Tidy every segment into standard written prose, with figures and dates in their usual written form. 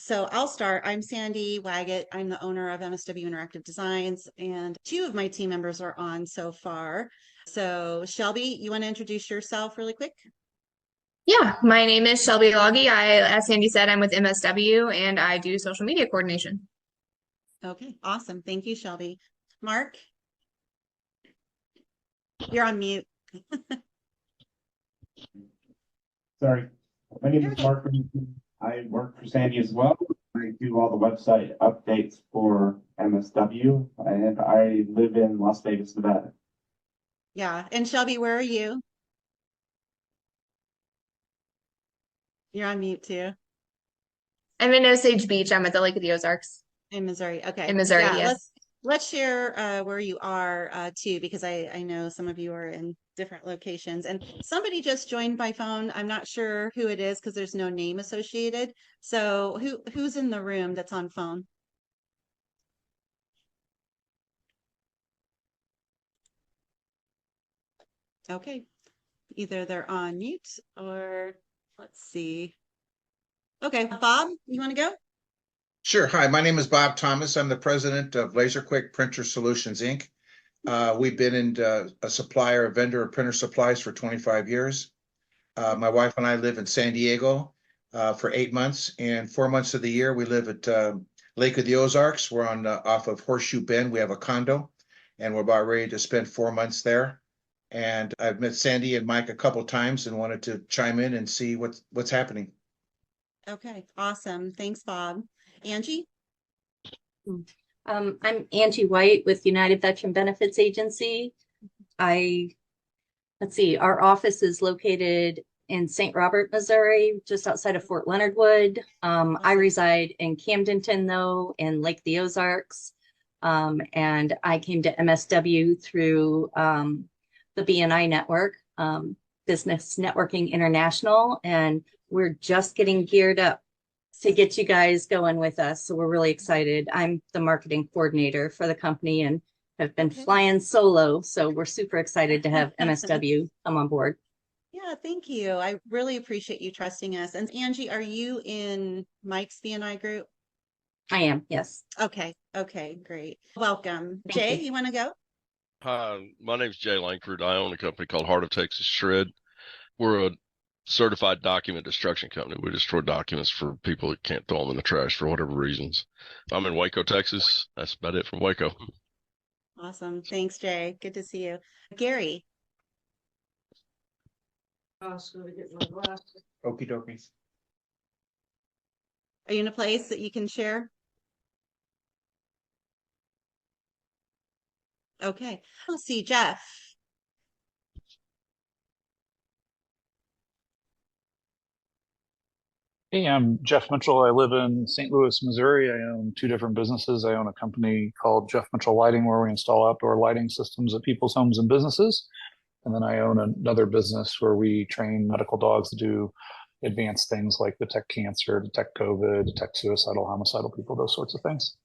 So I'll start. I'm Sandy Waggett. I'm the owner of MSW Interactive Designs, and two of my team members are on so far. So Shelby, you want to introduce yourself really quick? Yeah, my name is Shelby Loggy. As Sandy said, I'm with MSW and I do social media coordination. Okay, awesome. Thank you, Shelby. Mark, you're on mute. Sorry. My name You're is okay. Mark. I work for Sandy as well. I do all the website updates for MSW, and I live in Las Vegas, Nevada. Yeah. And Shelby, where are you? You're on mute too. I'm in Osage Beach. I'm at the Lake of the Ozarks In Missouri. Okay. in Missouri, Yeah, yes. let's share where you are too, because I know some of you are in different locations. And somebody just joined by phone. I'm not sure who it is because there's no name associated. So who's in the room that's on phone? Okay. Either they're on mute or let's see. Okay, Bob, you want to go? Sure. Hi, my name is Bob Thomas. I'm the president of LaserQuick Printer Solutions, Inc. We've been a supplier, a vendor of printer supplies for 25 years. My wife and I live in San Diego for 8 months, and 4 months of the year we live at Lake of the Ozarks. We're on off of Horseshoe Bend. We have a condo, and we're about ready to spend 4 months there. And I've met Sandy and Mike a couple times and wanted to chime in and see what's happening. Okay, awesome. Thanks, Bob. Angie? I'm Angie White with United Veteran Benefits Agency. Let's see, our office is located in St. Robert, Missouri, just outside of Fort Leonard Wood. I reside in Camdenton, though, in Lake the Ozarks. And I came to MSW through the BNI network, Business Networking International, and we're just getting geared up to get you guys going with us. So we're really excited. I'm the marketing coordinator for the company and have been flying solo. So we're super excited to have MSW come on board. Yeah, thank you. I really appreciate you trusting us. And Angie, are you in Mike's BNI group? I am, yes. Okay, great. Welcome. Thank Jay, you. you want to go? Hi, my name is Jay Langford. I own a company called Heart of Texas Shred. We're a certified document destruction company. We destroy documents for people that can't throw them in the trash for whatever reasons. I'm in Waco, Texas. That's about it from Waco. Awesome. Thanks, Jay. Good to see you. Gary. I was going to get my glasses. Okie dokie. Are you in a place that you can share? Okay. Let's see, Jeff. Hey, I'm Jeff Mitchell. I live in St. Louis, Missouri. I own two different businesses. I own a company called Jeff Mitchell Lighting, where we install outdoor lighting systems at people's homes and businesses. And then I own another business where we train medical dogs to do advanced things like detect cancer, detect COVID, detect suicidal, homicidal people, those sorts of things.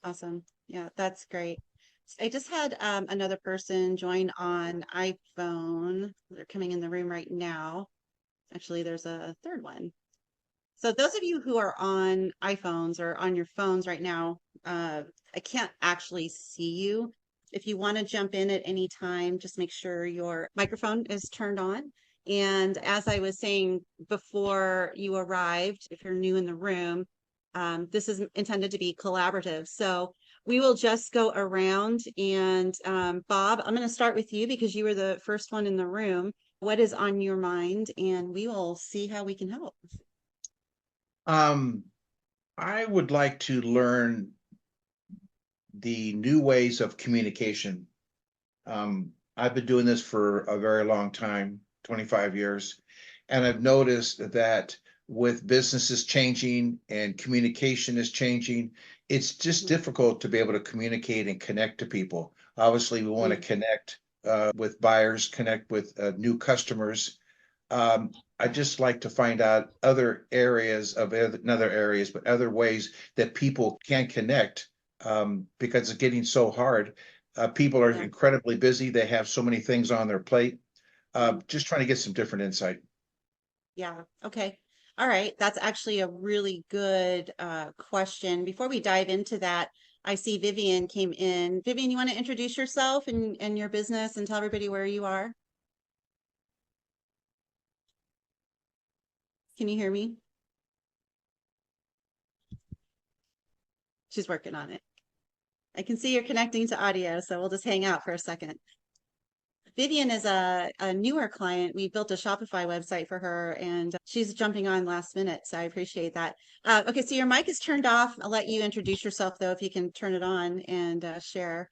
Awesome. Yeah, that's great. I just had another person join on iPhone. They're coming in the room right now. Actually, there's a third one. So those of you who are on iPhones or on your phones right now, I can't actually see you. If you want to jump in at any time, just make sure your microphone is turned on. And as I was saying before you arrived, if you're new in the room, this is intended to be collaborative. So we will just go around and Bob, I'm going to start with you because you were the first one in the room. What is on your mind? And we will see how we can help. I would like to learn the new ways of communication. I've been doing this for a very long time, 25 years, and I've noticed that with businesses changing and communication is changing, it's just difficult to be able to communicate and connect to people. Obviously, we want to connect with buyers, connect with new customers. I just like to find out other areas of other areas, but other ways that people can connect because it's getting so hard. People are incredibly busy. They have so many things on their plate. Just trying to get some different insight. Yeah. Okay. All right, that's actually a really good question. Before we dive into that, I see Vivian came in. Vivian, you want to introduce yourself and your business and tell everybody where you are? Can you hear me? She's working on it. I can see you're connecting to audio, so we'll just hang out for a second. Vivian is a newer client. We built a Shopify website for her and she's jumping on last minute. So I appreciate that. Okay, so your mic is turned off. I'll let you introduce yourself though, if you can turn it on and share.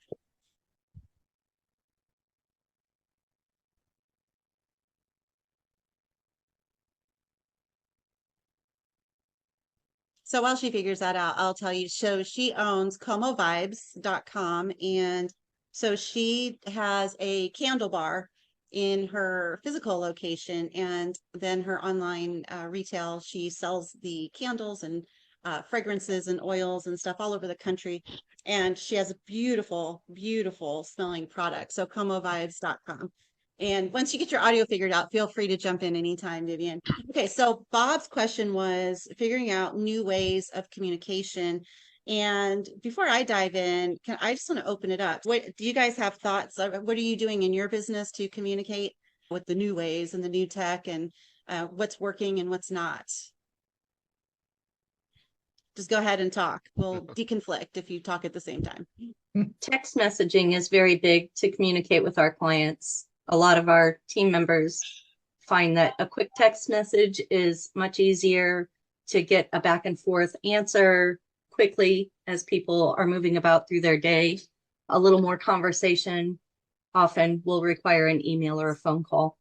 So while she figures that out, I'll tell you, so she owns comovibes.com. And so she has a candle bar in her physical location. And then her online retail, she sells the candles and fragrances and oils and stuff all over the country. And she has a beautiful, beautiful smelling product. So comovibes.com. And once you get your audio figured out, feel free to jump in anytime, Vivian. Okay, so Bob's question was figuring out new ways of communication. And before I dive in, I just want to open it up. What do you guys have thoughts? What are you doing in your business to communicate with the new ways and the new tech and what's working and what's not? Just go ahead and talk. We'll deconflict if you talk at the same time. Text messaging is very big to communicate with our clients. A lot of our team members find that a quick text message is much easier to get a back and forth answer quickly as people are moving about through their day. A little more conversation often will require an email or a phone call.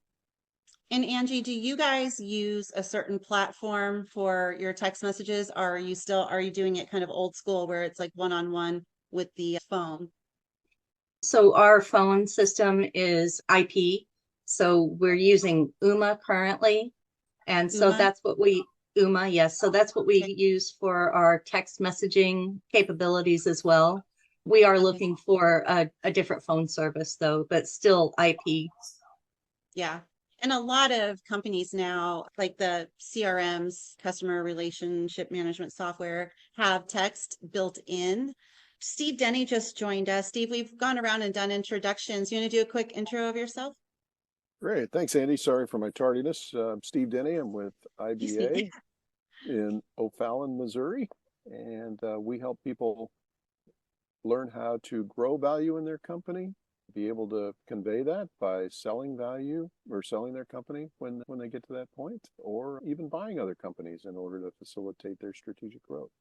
And Angie, do you guys use a certain platform for your text messages? Or are you doing it kind of old school where it's like one-on-one with the phone? So our phone system is IP. So we're using Uma currently. And so Uma? that's what Uma, yes. So that's what we Okay. use for our text messaging capabilities as well. We are looking for a different phone service though, but still IP. Yeah. And a lot of companies now, like the CRMs, customer relationship management software, have text built in. Steve Denny just joined us. Steve, we've gone around and done introductions. You want to do a quick intro of yourself? Great. Thanks, Andy. Sorry for my tardiness. I'm Steve Denny. I'm with IBA in O'Fallon, Missouri. And we help people learn how to grow value in their company, be able to convey that by selling value or selling their company when they get to that point, or even buying other companies in order to facilitate their strategic growth.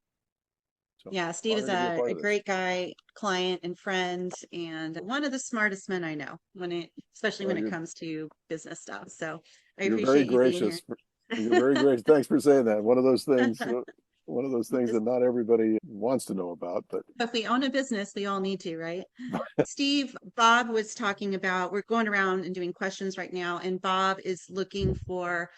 So, yeah, Steve is honored to be part a of this. great guy, client and friend, and one of the smartest men I know especially when it comes to business stuff. So I You're very appreciate you being here. gracious. You're very gracious. Thanks for saying that. One of those things that not everybody wants to know about, but If we own a business, we all need to, right? Steve, Bob was talking about, we're going around and doing questions right now, and Bob is looking for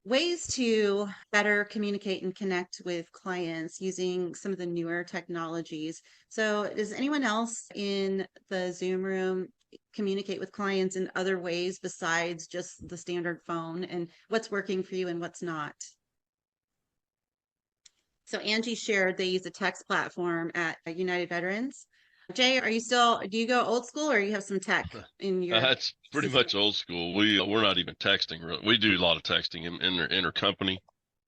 ways to better communicate and connect with clients using some of the newer technologies. So does anyone else in the Zoom room communicate with clients in other ways besides just the standard phone, and what's working for you and what's not? So Angie shared they use a text platform at United Veterans. Jay, do you go old school or you have some tech in your That's pretty system? much old school. We're not even texting. We do a lot of texting in our company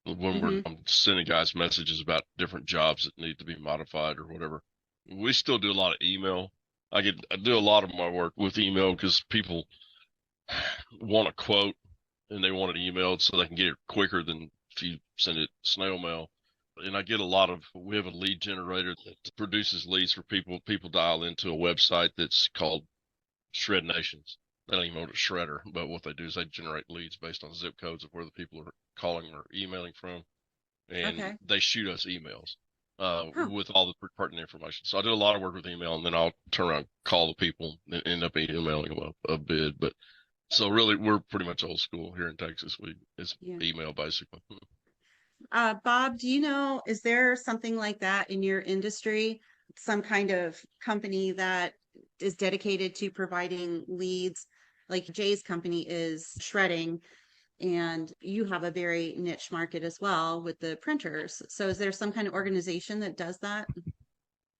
when I'm sending guys messages about different jobs that need to be modified or whatever. We still do a lot of email. I do a lot of my work with email because people want a quote and they want it emailed so they can get it quicker than if you send it snail mail. And we have a lead generator that produces leads for people. People dial into a website that's called Shred Nations. They don't even own a shredder, but what they do is they generate leads based on zip codes of where the people are calling or emailing from. And they shoot us emails with all the pertinent information. So I do a lot of work with email, and then I'll turn around, call the people, and end up emailing them a bid. But so really, we're pretty much old school here in Texas. It's email basically. Bob, do you know, is there something like that in your industry? Some kind of company that is dedicated to providing leads, like Jay's company is shredding, and you have a very niche market as well with the printers. So is there some kind of organization that does that?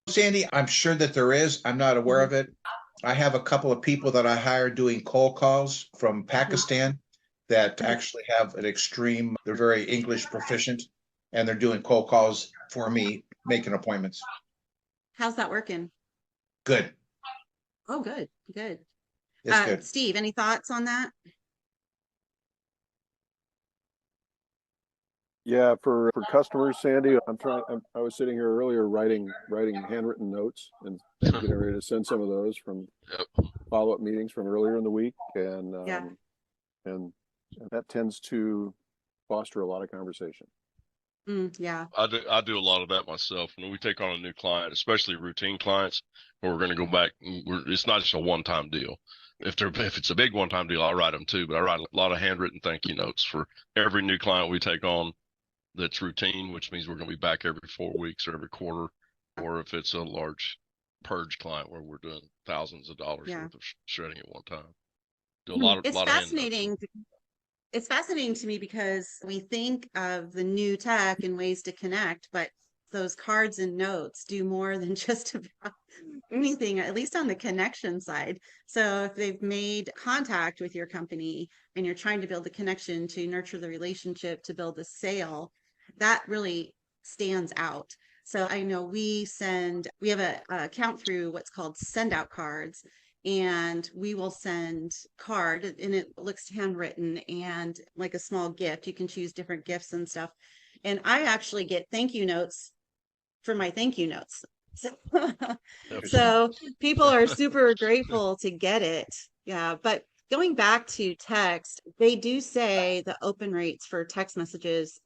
Sandy, I'm sure that there is. I'm not aware of it. I have a couple of people that I hired doing cold calls from Pakistan that actually have an extreme, they're very English proficient, and they're doing cold calls for me, making appointments. How's that working? Good. Oh, good, good. It's good. Steve, any thoughts on that? Yeah, for customers, Sandy, I was sitting here earlier writing handwritten notes and getting ready to send some of those from follow-up meetings from earlier in the week, and and that tends to foster a lot of conversation. Yeah, I do a lot of that myself. When we take on a new client, especially routine clients, where we're going to go back, it's not just a one-time deal. If it's a big one-time deal, I write them too, but I write a lot of handwritten thank you notes for every new client we take on that's routine, which means we're going to be back every 4 weeks or every quarter, or if it's a large purge client where we're doing thousands of dollars worth of shredding at one time. Do a lot of it's lot fascinating. It's fascinating to me because we think of the new tech and ways to connect, but those cards and notes do more than just about anything, at least on the connection side. So if they've made contact with your company and you're trying to build a connection to nurture the relationship, to build a sale, that really stands out. So I know we have a account through what's called send out cards, and we will send card and it looks handwritten and like a small gift. You can choose different gifts and stuff. And I actually get thank you notes for my thank you notes. So people are super grateful to get it. Yeah. But going back to text, they do say the open rates for text messages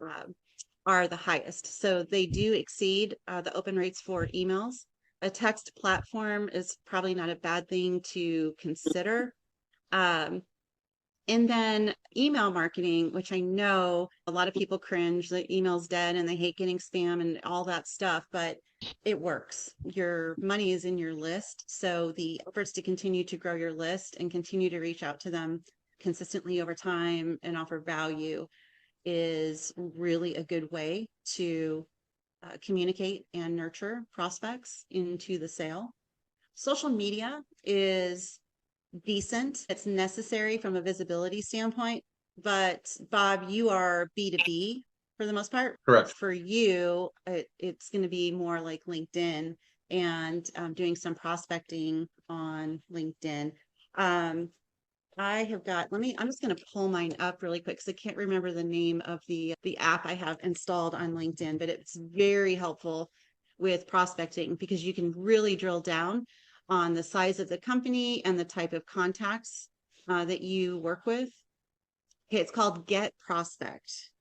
are the highest. So they do exceed the open rates for emails. A text platform is probably not a bad thing to consider. And then email marketing, which I know a lot of people cringe, the email's dead and they hate getting spam and all that stuff, but it works. Your money is in your list. So the efforts to continue to grow your list and continue to reach out to them consistently over time and offer value is really a good way to communicate and nurture prospects into the sale. Social media is decent. It's necessary from a visibility standpoint, but Bob, you are B2B for the most part. Correct. For you, it's going to be more like LinkedIn and doing some prospecting on LinkedIn. I have got, I'm just going to pull mine up really quick because I can't remember the name of the app I have installed on LinkedIn, but it's very helpful with prospecting because you can really drill down on the size of the company and the type of contacts that you work with. Okay, it's called Get Prospect.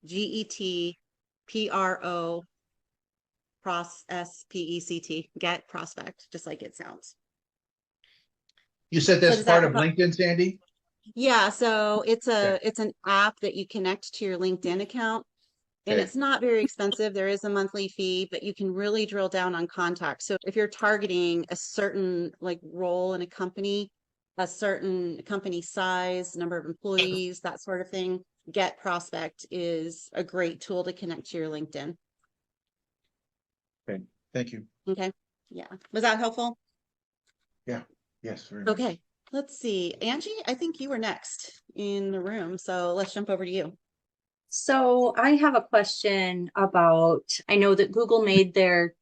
GETPRO SPECT. Get Prospect, just like it sounds. You said that's part of LinkedIn, Sandy? Yeah, so it's an app that you connect to your LinkedIn account. And it's not very expensive. There is a monthly fee, but you can really drill down on contacts. So if you're targeting a certain like role in a company, a certain company size, number of employees, that sort of thing, Get Prospect is a great tool to connect to your LinkedIn. Okay, thank you. Okay, yeah. Was that helpful? Yeah, yes. Very much. Okay, let's see. Angie, I think you were next in the room. So let's jump over to you. So I have a question about, I know that Google made their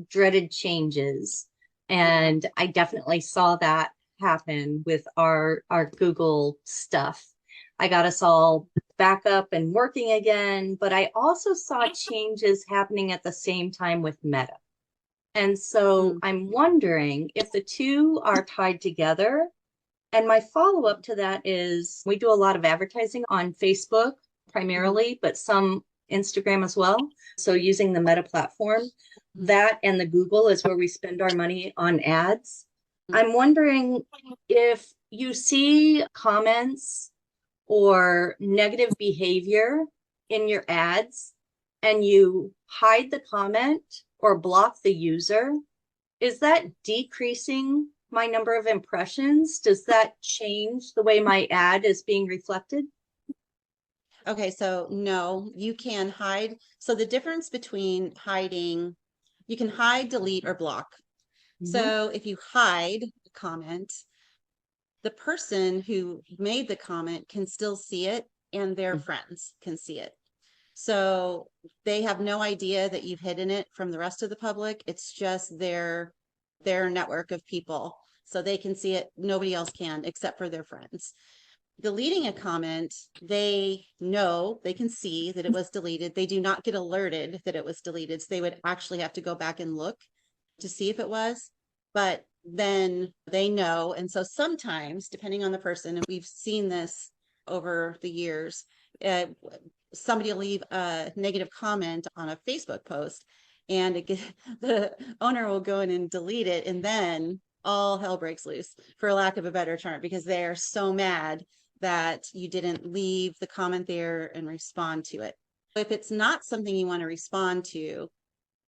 dreaded changes, and I definitely saw that happen with our Google stuff. I got us all back up and working again, but I also saw changes happening at the same time with Meta. And so I'm wondering if the two are tied together. And my follow-up to that is we do a lot of advertising on Facebook primarily, but some Instagram as well. So using the Meta platform, that and the Google is where we spend our money on ads. I'm wondering if you see comments or negative behavior in your ads and you hide the comment or block the user, is that decreasing my number of impressions? Does that change the way my ad is being reflected? Okay, so no, you can hide. So the difference between hiding, you can hide, delete, or block. So if you hide a comment, the person who made the comment can still see it and their friends can see it. So they have no idea that you've hidden it from the rest of the public. It's just their network of people. So they can see it. Nobody else can except for their friends. Deleting a comment, they know, they can see that it was deleted. They do not get alerted that it was deleted. So they would actually have to go back and look to see if it was, but then they know. And so sometimes, depending on the person, and we've seen this over the years, somebody will leave a negative comment on a Facebook post and the owner will go in and delete it. And then all hell breaks loose, for lack of a better term, because they are so mad that you didn't leave the comment there and respond to it. If it's not something you want to respond to,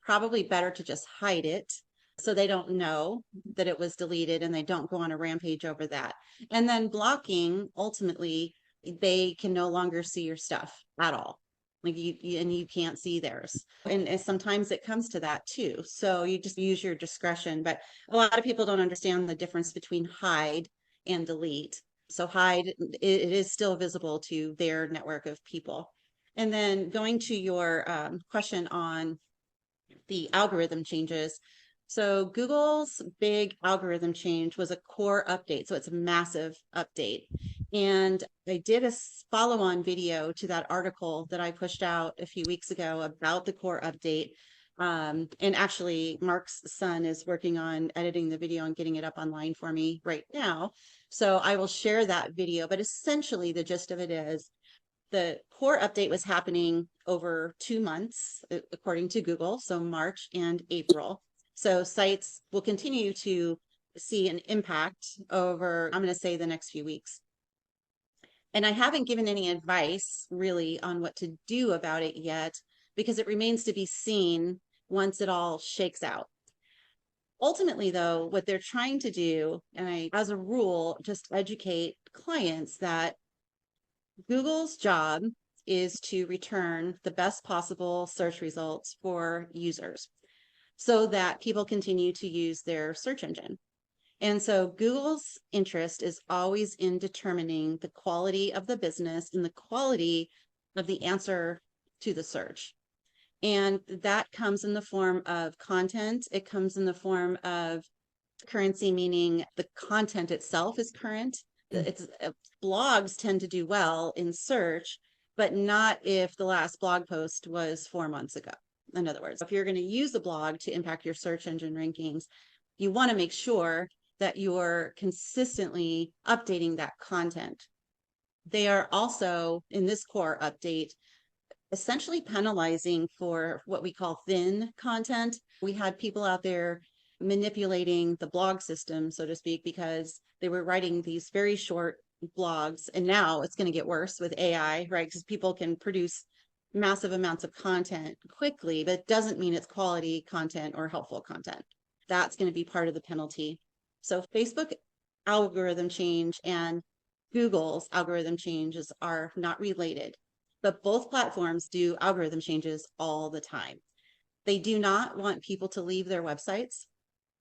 probably better to just hide it so they don't know that it was deleted and they don't go on a rampage over that. And then blocking, ultimately, they can no longer see your stuff at all. Like and you can't see theirs. And sometimes it comes to that too. So you just use your discretion. But a lot of people don't understand the difference between hide and delete. So hide, it is still visible to their network of people. And then going to your question on the algorithm changes. So Google's big algorithm change was a core update. So it's a massive update. And I did a follow-on video to that article that I pushed out a few weeks ago about the core update. And actually, Mark's son is working on editing the video and getting it up online for me right now. So I will share that video. But essentially, the gist of it is the core update was happening over 2 months, according to Google, so March and April. So sites will continue to see an impact over, I'm going to say, the next few weeks. And I haven't given any advice really on what to do about it yet, because it remains to be seen once it all shakes out. Ultimately, though, what they're trying to do, and I, as a rule, just educate clients that Google's job is to return the best possible search results for users so that people continue to use their search engine. And so Google's interest is always in determining the quality of the business and the quality of the answer to the search. And that comes in the form of content. It comes in the form of currency, meaning the content itself is current. It's blogs tend to do well in search, but not if the last blog post was 4 months ago. In other words, if you're going to use a blog to impact your search engine rankings, you want to make sure that you're consistently updating that content. They are also, in this core update, essentially penalizing for what we call thin content. We had people out there manipulating the blog system, so to speak, because they were writing these very short blogs. And now it's going to get worse with AI, right? Because people can produce massive amounts of content quickly, but it doesn't mean it's quality content or helpful content. That's going to be part of the penalty. So Facebook algorithm change and Google's algorithm changes are not related, but both platforms do algorithm changes all the time. They do not want people to leave their websites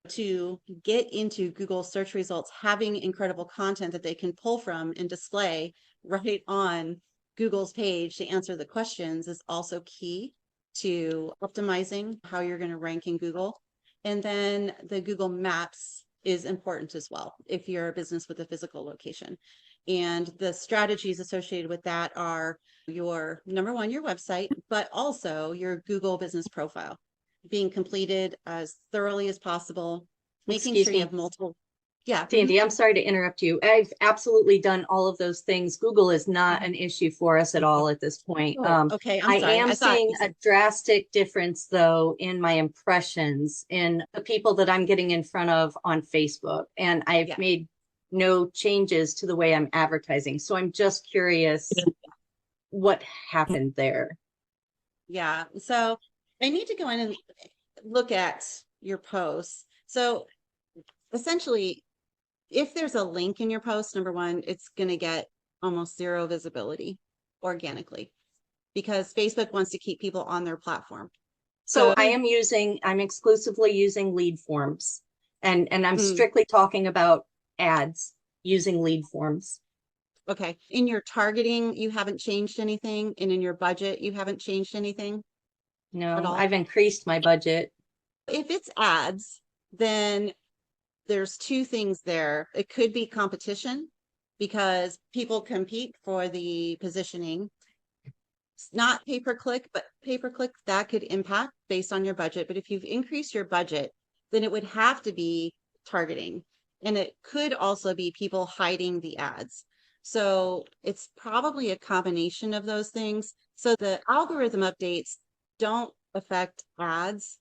to get into Google search results, having incredible content that they can pull from and display right on Google's page to answer the questions is also key to optimizing how you're going to rank in Google. And then the Google Maps is important as well if you're a business with a physical location. And the strategies associated with that are your number one, your website, but also your Google business profile being completed as thoroughly as possible, making Excuse sure me. you have multiple. Yeah. Sandy, I'm sorry to interrupt you. I've absolutely done all of those things. Google is not an issue for us at all at this point. Okay, I'm I sorry. am I thought seeing you a said, drastic difference, though, in my impressions in the people that I'm getting in front of on Facebook. And I've Yeah. made no changes to the way I'm advertising. So I'm just curious what happened there. yeah. So I need to go in and look at your posts. So essentially, if there's a link in your post, number one, it's going to get almost zero visibility organically. because Facebook wants to keep people on their platform. So I'm exclusively using lead forms, and I'm strictly talking about ads using lead forms. Okay. In your targeting, you haven't changed anything, and in your budget, you haven't changed anything at No, all? I've increased my budget. If it's ads, then there's two things there. It could be competition because people compete for the positioning. It's not pay-per-click, but pay-per-click that could impact based on your budget. But if you've increased your budget, then it would have to be targeting. And it could also be people hiding the ads. So it's probably a combination of those things. So the algorithm updates don't affect ads.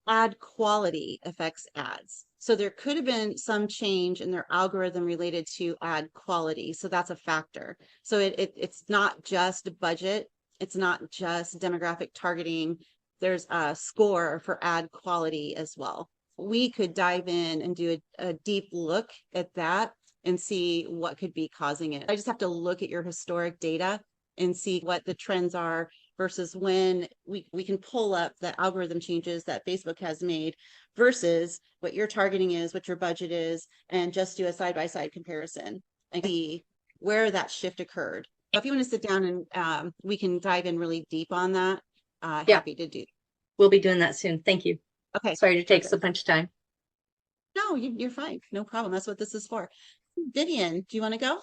Ad quality affects ads. So there could have been some change in their algorithm related to ad quality. So that's a factor. So it's not just budget. It's not just demographic targeting. There's a score for ad quality as well. We could dive in and do a deep look at that and see what could be causing it. I just have to look at your historic data and see what the trends are versus when we can pull up the algorithm changes that Facebook has made versus what your targeting is, what your budget is, and just do a side-by-side comparison and see where that shift occurred. So if you want to sit down and we can dive in really deep on that, happy to do. We'll be doing that soon. Thank you. Okay. Sorry to take so much time. No, you're fine. No problem. That's what this is for. Vivian, do you want to go?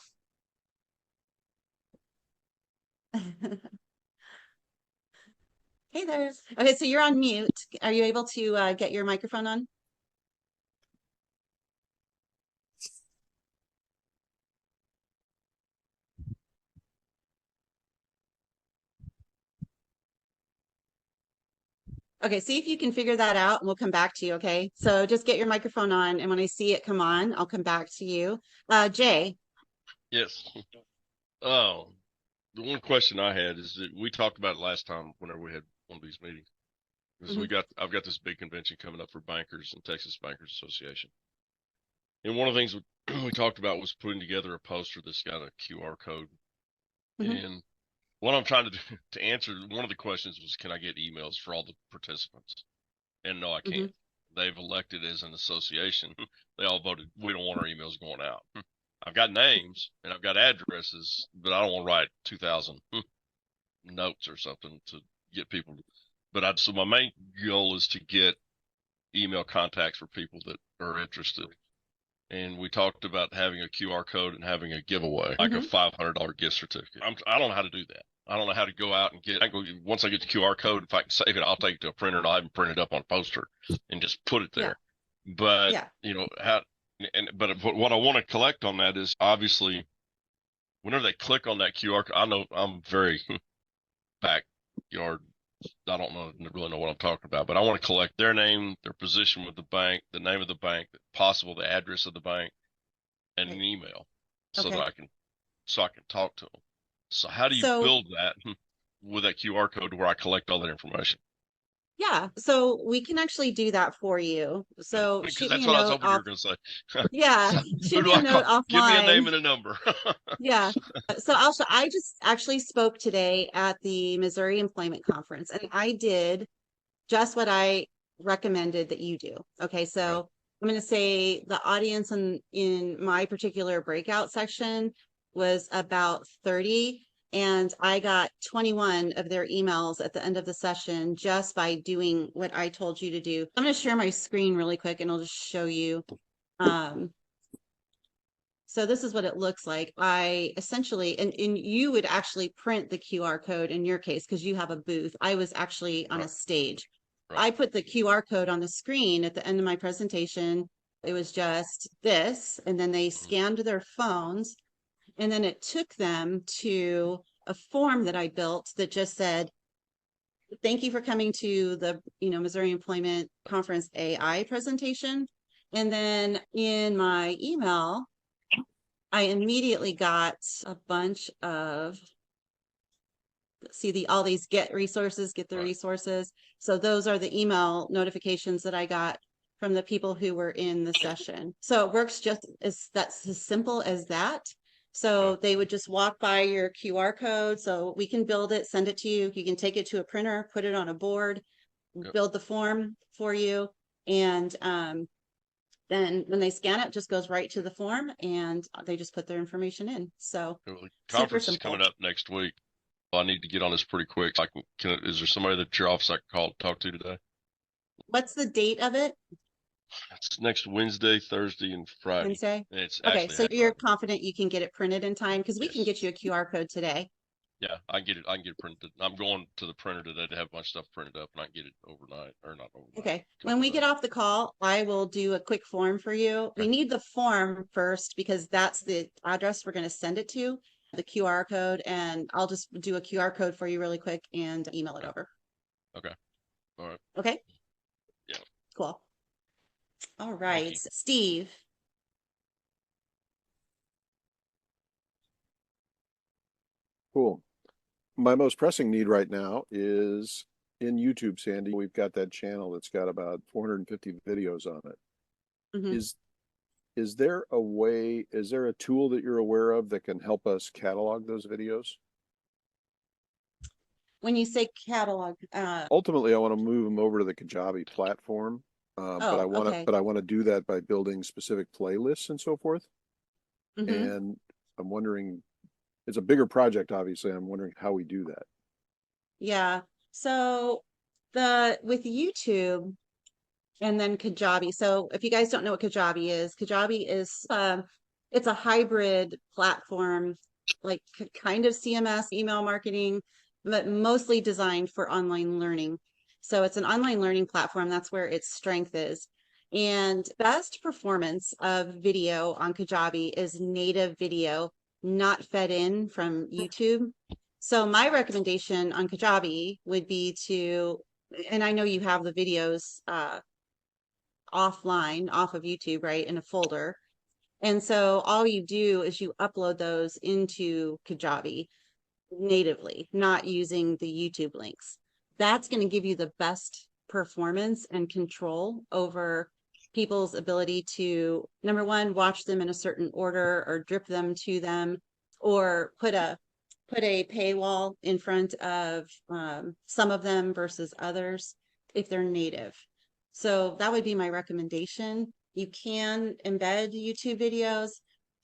Hey there. Okay, so you're on mute. Are you able to get your microphone on? Okay, see if you can figure that out and we'll come back to you, okay? So just get your microphone on, and when I see it come on, I'll come back to you. Jay. Yes. Oh, the one question I had is that we talked about it last time whenever we had one of these meetings. Is I've got this big convention coming up for bankers and Texas Bankers Association. And one of the things we talked about was putting together a poster that's got a QR code. And what I'm trying to do to answer one of the questions was, can I get emails for all the participants? And no, I can't. They've elected as an association. They all voted, we don't want our emails going out. I've got names and I've got addresses, but I don't want to write 2,000 notes or something to get people. But so my main goal is to get email contacts for people that are interested. And we talked about having a QR code and having a giveaway, like a $500 gift certificate. I don't know how to do that. I don't know how to go out and once I get the QR code, if I can save it, I'll take it to a printer and I'll have it printed up on a poster and just put it there. Yeah. But, you know, but what I want to collect on that is obviously whenever they click on that QR code, I know I'm very backyard. I don't really know what I'm talking about, but I want to collect their name, their position with the bank, the name of the bank, possible the address of the bank, and an email, so that I can talk to them. So how do you build that with that QR code where I collect all that information? Yeah, so we can actually do that for you. So shoot me a note. I was hoping you were going to say. Yeah, shoot me a note offline. Give me a name and a number. Yeah. So also, I just actually spoke today at the Missouri Employment Conference, and I did just what I recommended that you do. Okay, so I'm going to say the audience in my particular breakout section was about 30. And I got 21 of their emails at the end of the session just by doing what I told you to do. I'm going to share my screen really quick and I'll just show you. So this is what it looks like. I essentially, and you would actually print the QR code in your case because you have a booth. I was actually on a stage. I put the QR code on the screen at the end of my presentation. It was just this, and then they scanned their phones. And then it took them to a form that I built that just said, thank you for coming to the Missouri Employment Conference AI presentation. And then in my email, I immediately got a bunch of, all these get resources, get the resources. So those are the email notifications that I got from the people who were in the session. So it works just that's as simple as that. So they would just walk by your QR code. So we can build it, send it to you. You can take it to a printer, put it on a board, Yep. build the form for you. And then when they scan it, it just goes right to the form and they just put their information in. So The super conference is simple. coming up next week. I need to get on this pretty quick. So is there somebody that your office I can call talk to today? What's the date of it? It's next Wednesday, Thursday, and Friday. Wednesday? And it's Okay, actually so you're Friday. confident you can get it printed in time? Because we can Yes. get you a QR code today. Yeah, I can get it. I can get it printed. I'm going to the printer today to have my stuff printed up, and I can get it overnight, or not overnight. Okay, when we get off the call, I will do a quick form for you. Okay. We need the form first because that's the address we're going to send it to, the QR code, and I'll just do a QR code for you really quick and email it over. Okay. All right. Okay? Yeah. Cool. All Thank right, you. Steve. Cool. My most pressing need right now is in YouTube, Sandy. We've got that channel that's got about 450 videos on it. Mhm. Is there a way, is there a tool that you're aware of that can help us catalog those videos? When you say catalog, Ultimately, I want to move them over to the Kajabi platform, but I want to, okay. do that by building specific playlists and so forth. Mhm. And I'm wondering, it's a bigger project, obviously. I'm wondering how we do that. Yeah. So with YouTube and then Kajabi. So if you guys don't know what Kajabi is it's a hybrid platform, like kind of CMS, email marketing, but mostly designed for online learning. So it's an online learning platform. That's where its strength is. And best performance of video on Kajabi is native video, not fed in from YouTube. So my recommendation on Kajabi would be and I know you have the videos offline off of YouTube, right, in a folder. And so all you do is you upload those into Kajabi natively, not using the YouTube links. That's going to give you the best performance and control over people's ability to, number one, watch them in a certain order or drip them to them, or put a paywall in front of some of them versus others if they're native. So that would be my recommendation. You can embed YouTube videos,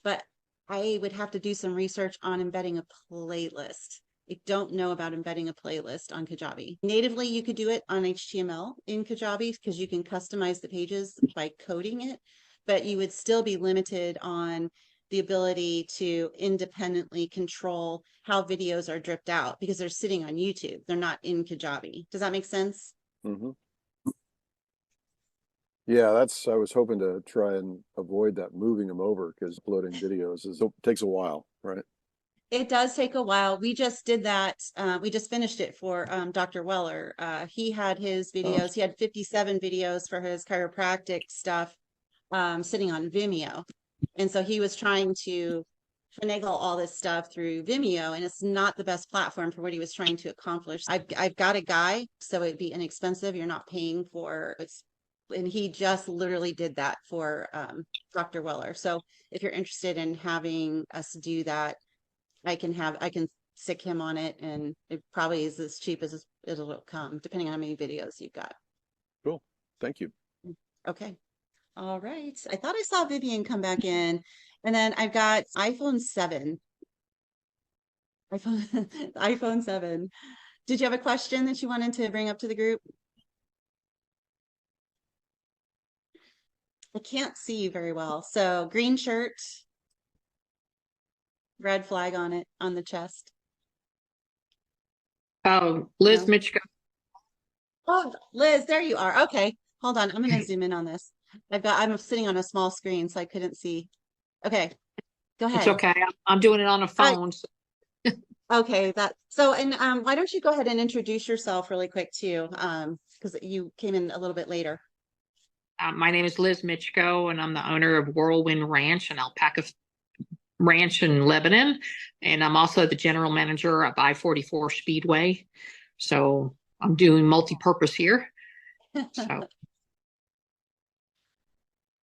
but I would have to do some research on embedding a playlist. I don't know about embedding a playlist on Kajabi. Natively, you could do it on HTML in Kajabi because you can customize the pages by coding it, but you would still be limited on the ability to independently control how videos are dripped out because they're sitting on YouTube. They're not in Kajabi. Does that make sense? Mm-hmm. Yeah, I was hoping to try and avoid that, moving them over, because uploading videos takes a while, right? It does take a while. We just did that. We just finished it for Dr. Weller. He had his videos. He had 57 videos for his chiropractic stuff sitting on Vimeo. And so he was trying to finagle all this stuff through Vimeo, and it's not the best platform for what he was trying to accomplish. I've got a guy, so it'd be inexpensive. You're not paying for it. And he just literally did that for Dr. Weller. So if you're interested in having us do that, I can stick him on it, and it probably is as cheap as it'll come, depending on how many videos you've got. Cool. Thank you. Okay. All right. I thought I saw Vivian come back in, and then I've got iPhone 7. iPhone 7. Did you have a question that you wanted to bring up to the group? I can't see you very well. So green shirt, red flag on it, on the chest. Oh, Liz No? Mitchko. Oh, Liz, there you are. Okay. Hold on. I'm going to zoom in on this. I'm sitting on a small screen, so I couldn't see. Okay. Go ahead. It's okay. I'm doing it on a phone. Okay, why don't you go ahead and introduce yourself really quick too, because you came in a little bit later. My name is Liz Mitchko, and I'm the owner of Whirlwind Ranch and Alpaca Ranch in Lebanon, and I'm also the general manager of I-44 Speedway. So I'm doing multi-purpose here. So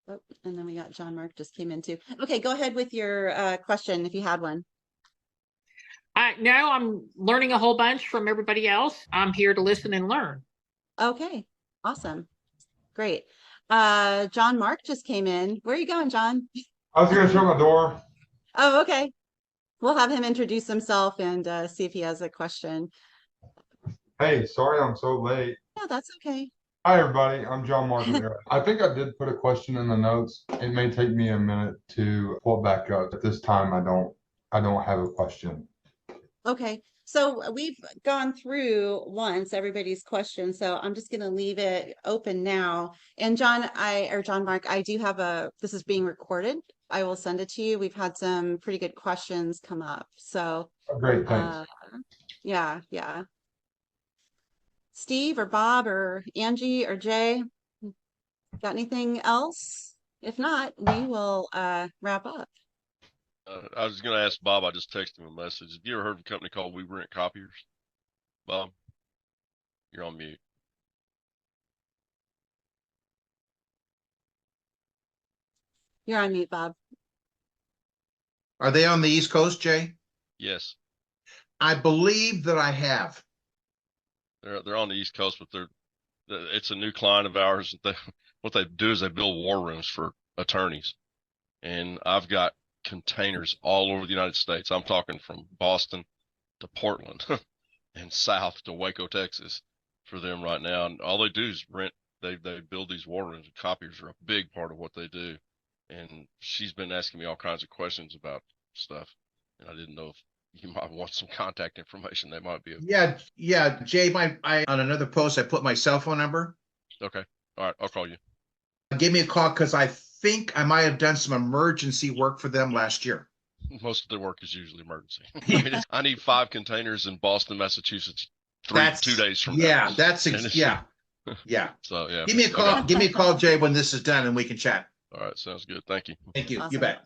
Oh, and then we got John Mark just came in too. Okay, go ahead with your question if you had one. No, I'm learning a whole bunch from everybody else. I'm here to listen and learn. Okay, awesome. Great. John Mark just came in. Where are you going, John? I was gonna shut my door. Oh, okay. We'll have him introduce himself and see if he has a question. Hey, sorry I'm so late. No, that's okay. Hi everybody, I'm John Martin. I think I did put a question in the notes. It may take me a minute to pull it back up. At this time, I don't have a question. Okay, so we've gone through once everybody's question, so I'm just going to leave it open now. And John Mark, I do have this is being recorded. I will send it to you. We've had some pretty good questions come up. So Great, thanks. yeah. Steve or Bob or Angie or Jay, got anything else? If not, we will wrap up. I was going to ask Bob. I just texted him a message. Have you ever heard of a company called We Rent Copiers? Bob, you're on mute. You're on mute, Bob. Are they on the East Coast, Jay? Yes. I believe that I have. They're on the East Coast, but it's a new client of ours. What they do is they build war rooms for attorneys, and I've got containers all over the United States. I'm talking from Boston to Portland and south to Waco, Texas, for them right now. And all they do is rent. They build these war rooms, and copiers are a big part of what they do. And she's been asking me all kinds of questions about stuff, and I didn't know if you might want some contact information. They might be. Yeah, Jay, I on another post, I put my cell phone number. Okay. All right. I'll call you. Give me a call because I think I might have done some emergency work for them last year. Most of their work is usually emergency. I need 5 containers in Boston, Massachusetts, 2 days from now. Yeah, yeah. So yeah. Give me a call. Give me a call, Jay, when this is done, and we can chat. All right, sounds good. Thank you. Thank you. Awesome. You bet.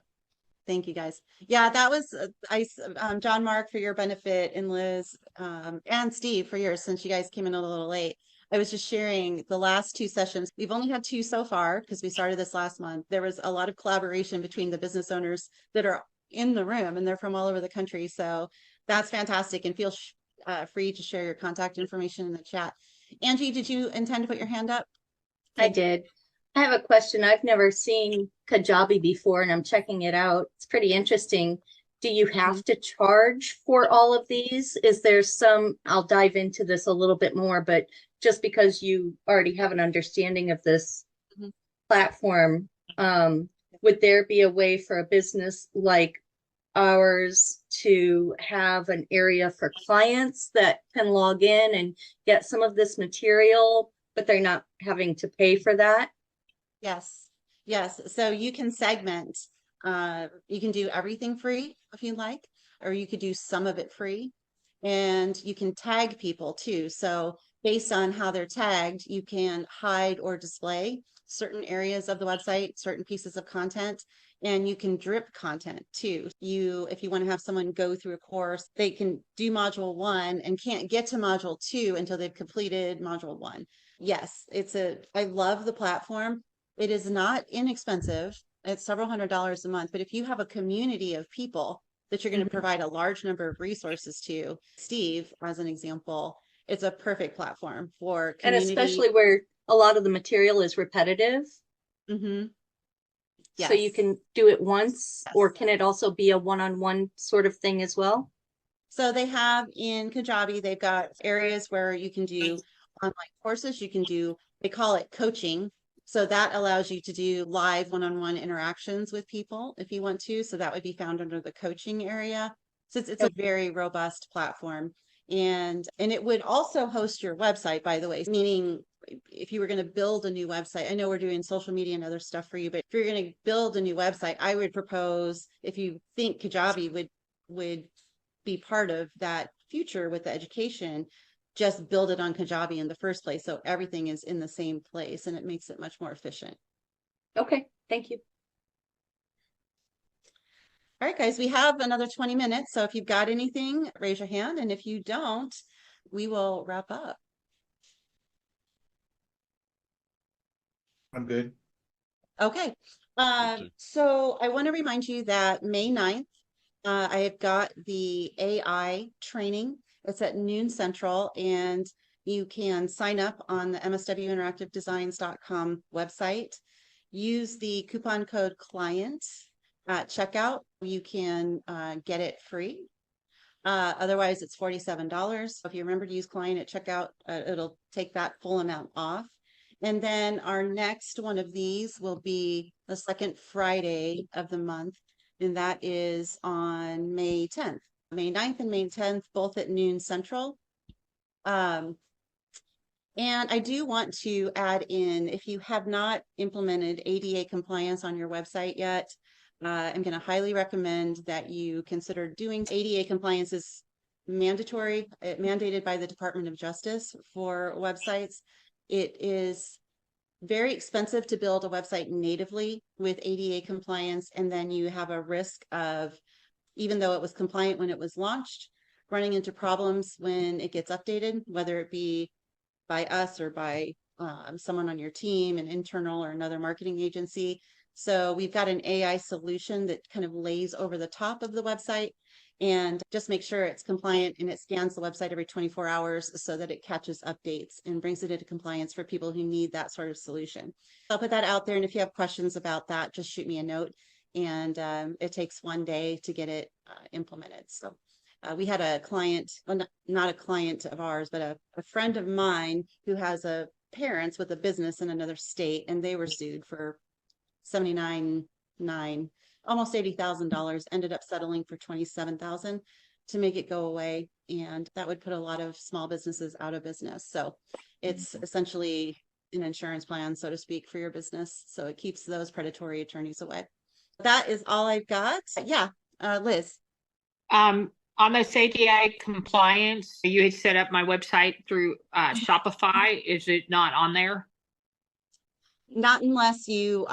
Thank you, guys. Yeah, that was John Mark for your benefit, and Liz and Steve for yours, since you guys came in a little late. I was just sharing the last 2 sessions. We've only had 2 so far because we started this last month. There was a lot of collaboration between the business owners that are in the room, and they're from all over the country. So that's fantastic. And feel free to share your contact information in the chat. Angie, did you intend to put your hand up? I did. I have a question. I've never seen Kajabi before, and I'm checking it out. It's pretty interesting. Do you have to charge for all of these? Is there some, I'll dive into this a little bit more, but just because you already have an understanding of this platform, would there be a way for a business like ours to have an area for clients that can log in and get some of this material, but they're not having to pay for that? Yes. So you can segment. You can do everything free if you like, or you could do some of it free. And you can tag people too. So based on how they're tagged, you can hide or display certain areas of the website, certain pieces of content, and you can drip content too. If you want to have someone go through a course, they can do module 1 and can't get to module 2 until they've completed module 1. Yes, I love the platform. It is not inexpensive. It's several $100s a month, but if you have a community of people that you're going to provide a large number of resources to, Steve, as an example, it's a perfect platform for community. And especially where a lot of the material is repetitive. Yes. So you can do it once, or can it also be a one-on-one sort of thing as well? So they have in Kajabi, they've got areas where you can do online courses. You can do, they call it coaching. So that allows you to do live one-on-one interactions with people if you want to. So that would be found under the coaching area. So it's a very robust platform. And it would also host your website, by the way, meaning if you were going to build a new website, I know we're doing social media and other stuff for you, but if you're going to build a new website, I would propose, if you think Kajabi would be part of that future with the education, just build it on Kajabi in the first place. So everything is in the same place and it makes it much more efficient. Okay, thank you. All right, guys, we have another 20 minutes. So if you've got anything, raise your hand. And if you don't, we will wrap up. I'm good. Okay. too. So I want to remind you that May 9th, I have got the AI training. It's at noon central, and you can sign up on the MSW Interactive Designs.com website. Use the coupon code CLIENT at checkout. You can get it free. Otherwise, it's $47. If you remember to use client at checkout, it'll take that full amount off. And then our next one of these will be the second Friday of the month, and that is on May 10th. May 9th and May 10th, both at noon central. And I do want to add in, if you have not implemented ADA compliance on your website yet, I'm going to highly recommend that you consider doing ADA compliance is mandatory, mandated by the Department of Justice for websites. It is very expensive to build a website natively with ADA compliance, and then you have a risk of, even though it was compliant when it was launched, running into problems when it gets updated, whether it be by us or by someone on your team, an internal or another marketing agency. So we've got an AI solution that kind of lays over the top of the website and just make sure it's compliant, and it scans the website every 24 hours so that it catches updates and brings it into compliance for people who need that sort of solution. I'll put that out there, and if you have questions about that, just shoot me a note. And it takes one day to get it implemented. So we had a client, well, not a client of ours, but a friend of mine who has a parents with a business in another state, and they were sued for $79,900, almost $80,000, ended up settling for $27,000 to make it go away. And that would put a lot of small businesses out of business. So it's essentially an insurance plan, so to speak, for your business. So it keeps those predatory attorneys away. That is all I've got. Yeah, Liz. On this ADA compliance, you had set up my website through Shopify. Is it not on there? Not unless you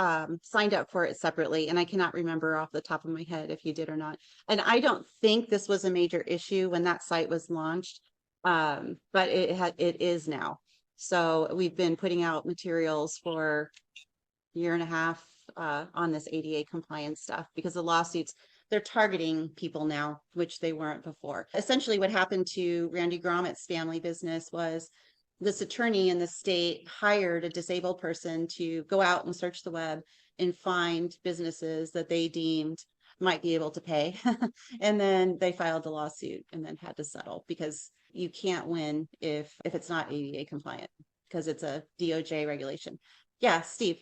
signed up for it separately, and I cannot remember off the top of my head if you did or not. And I don't think this was a major issue when that site was launched, but it is now. So we've been putting out materials for a year and a half on this ADA compliance stuff, because the lawsuits, they're targeting people now, which they weren't before. Essentially, what happened to Randy Gromit's family business was this attorney in the state hired a disabled person to go out and search the web and find businesses that they deemed might be able to pay. And then they filed a lawsuit and then had to settle, because you can't win if it's not ADA compliant, because it's a DOJ regulation. Yeah, Steve.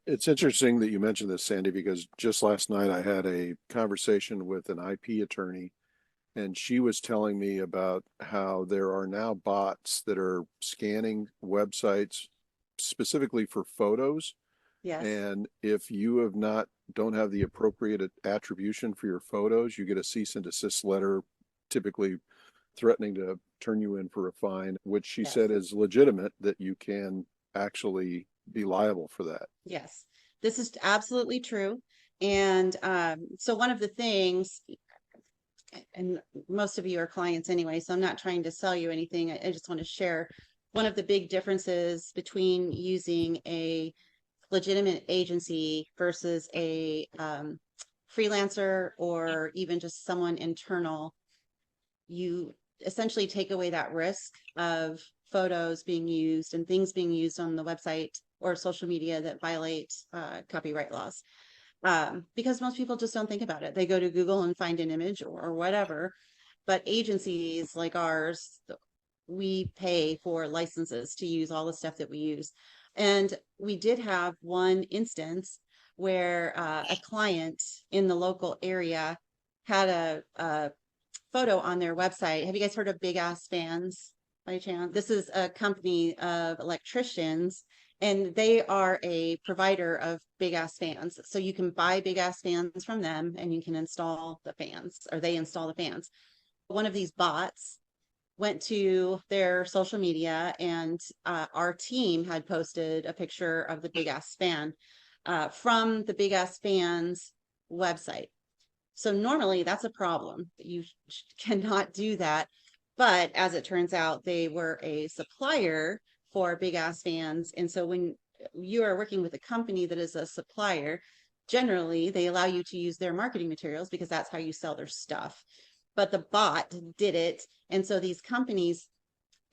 It's interesting that you mentioned this, Sandy, because just last night I had a conversation with an IP attorney, and she was telling me about how there are now bots that are scanning websites specifically for photos. Yes. And if you don't have the appropriate attribution for your photos, you get a cease and desist letter, typically threatening to turn you in for a fine, which she said is legitimate, that you can actually be liable for that. Yes, this is absolutely true. And so one of the things, and most of you are clients anyway, so I'm not trying to sell you anything. I just want to share one of the big differences between using a legitimate agency versus a freelancer or even just someone internal. You essentially take away that risk of photos being used and things being used on the website or social media that violate copyright laws. Because most people just don't think about it. They go to Google and find an image or whatever. But agencies like ours, we pay for licenses to use all the stuff that we use. And we did have one instance where a client in the local area had a photo on their website. Have you guys heard of Big Ass Fans by chance? This is a company of electricians, and they are a provider of big ass fans. So you can buy big ass fans from them and you can install the fans, or they install the fans. One of these bots went to their social media, and our team had posted a picture of the big ass fan from the Big Ass Fans website. So normally that's a problem. You cannot do that. But as it turns out, they were a supplier for Big Ass Fans. And so when you are working with a company that is a supplier, generally they allow you to use their marketing materials because that's how you sell their stuff. But the bot did it. And so these companies,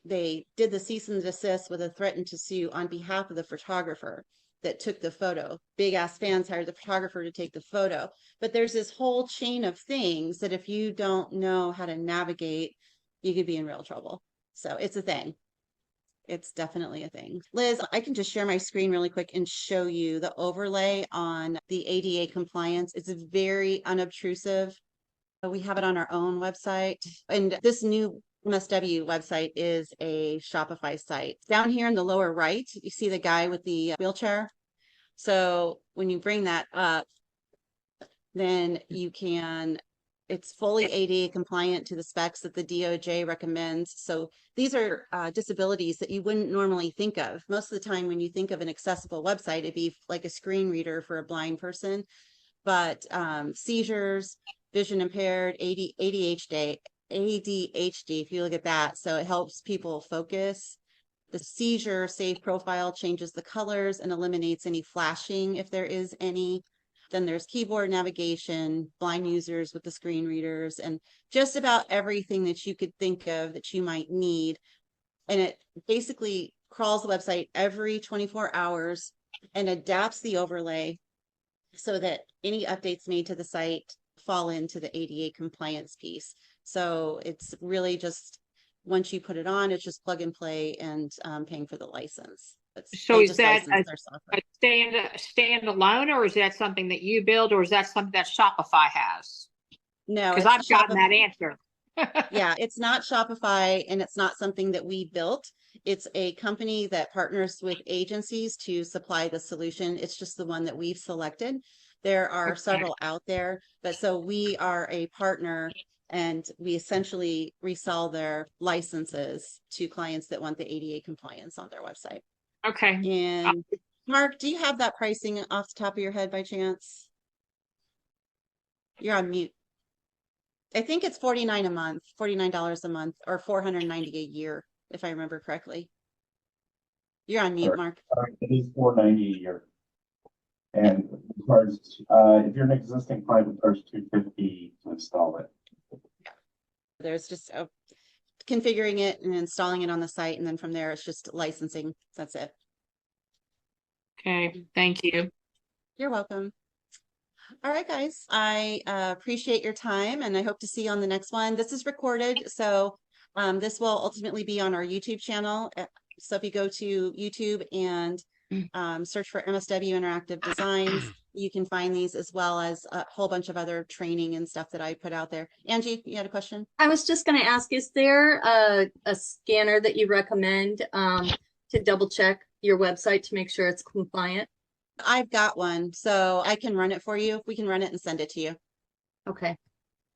they did the cease and desist with a threaten to sue on behalf of the photographer that took the photo. Big ass fans hired the photographer to take the photo. But there's this whole chain of things that if you don't know how to navigate, you could be in real trouble. So it's a thing. It's definitely a thing. Liz, I can just share my screen really quick and show you the overlay on the ADA compliance. It's very unobtrusive. We have it on our own website. And this new MSW website is a Shopify site. Down here in the lower right, you see the guy with the wheelchair. So when you bring that up, then you can, it's fully ADA compliant to the specs that the DOJ recommends. So these are disabilities that you wouldn't normally think of. Most of the time when you think of an accessible website, it'd be like a screen reader for a blind person. But seizures, vision impaired, ADHD, if you look at that, so it helps people focus. The seizure safe profile changes the colors and eliminates any flashing if there is any. Then there's keyboard navigation, blind users with the screen readers, and just about everything that you could think of that you might need. And it basically crawls the website every 24 hours and adapts the overlay so that any updates made to the site fall into the ADA compliance piece. So it's really just, once you put it on, it's just plug and play and paying for the license. So is that a standalone, or is that something that you build, or is that something that Shopify has? No, because I've gotten that answer. Yeah, it's not Shopify, and it's not something that we built. It's a company that partners with agencies to supply the solution. It's just the one that we've selected. There are several out there, but so we are a partner, and we essentially resell their licenses to clients that want the ADA compliance on their website. Okay. And Mark, do you have that pricing off the top of your head by chance? You're on mute. I think it's $49 a month, $49 a month, or $490 a year, if I remember correctly. You're on mute, Mark. It is $490 a year. And if you're an existing client, we charge $250 to install it. Yeah. There's just configuring it and installing it on the site, and then from there it's just licensing. That's it. Okay, thank you. You're welcome. All right, guys, I appreciate your time, and I hope to see you on the next one. This is recorded, so this will ultimately be on our YouTube channel. So if you go to YouTube and search for MSW Interactive Designs, you can find these, as well as a whole bunch of other training and stuff that I put out there. Angie, you had a question? I was just going to ask, is there a scanner that you recommend to double check your website to make sure it's compliant? I've got one, so I can run it for you. We can run it and send it to you. Okay.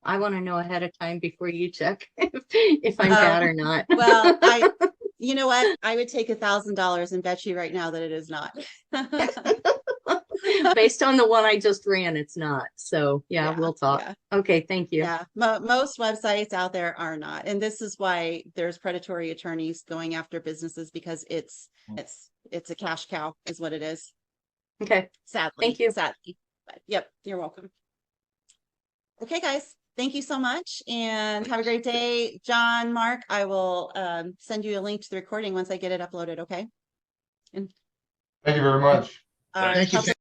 I want to know ahead of time before you check if I'm bad or not. Well, you know what? I would take $1,000 and bet you right now that it is not. Based on the one I just ran, it's not. So yeah, we'll talk. Yeah. Okay, thank you. Yeah, most websites out there are not, and this is why there's predatory attorneys going after businesses, because it's a cash cow, is what it is. Okay. Sadly. Thank you. Sadly. But, yep, you're welcome. Okay, guys. Thank you so much, and have a great day. John, Mark, I will send you a link to the recording once I get it uploaded, okay? And Thank you very much. all right. Thank you.